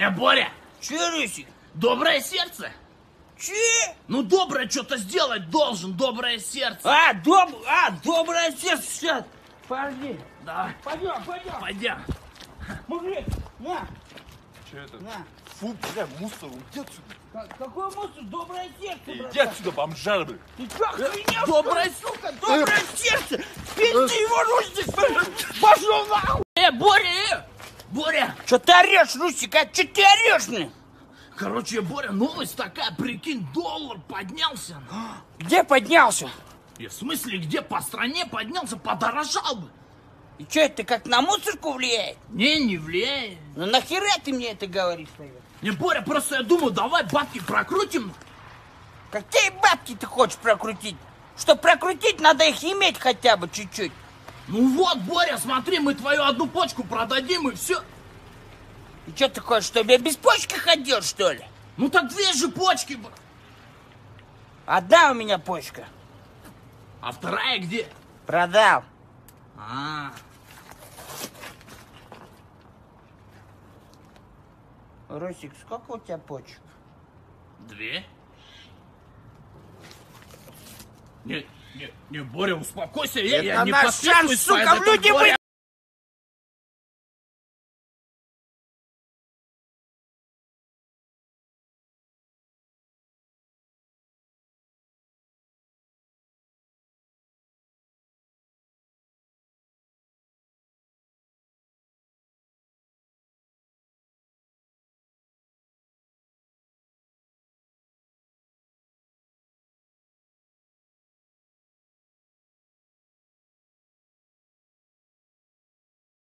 Боря! Че, Русик? Доброе сердце? Че? Ну, доброе что-то сделать должен, доброе сердце. Доброе сердце, сейчас. Подожди. Давай. Пойдем. Мужик, на. Че это? На. Фу, бля, мусор, уйди отсюда. Какой мусор? Доброе сердце, брат. Иди отсюда, бомжара, бля. Ты что, охренел? Доброе, сука, доброе сердце. Пизди его, Русик. Пошел нахуй. Боря! Че ты орешь, Русик? А че ты орешь, мне? Короче, Боря, новость такая, прикинь, доллар поднялся. Где поднялся? И в смысле, где по стране поднялся, подорожал бы. И что, это как на мусорку влияет? Не влияет. Ну нахера ты мне это говоришь, наверное? Не, Боря, просто я думаю, давай бабки прокрутим. Какие бабки ты хочешь прокрутить? Чтобы прокрутить, надо их иметь хотя бы чуть-чуть. Ну вот, Боря, смотри, мы твою одну почку продадим и все. И что ты хочешь, чтобы я без почки ходил, что ли? Ну так две же почки. Одна у меня почка. А вторая где? Продал. Русик, сколько у тебя почек? Две? Не, Боря, успокойся, я не наш шанс, подписываюсь сука, под в это, люди Боря.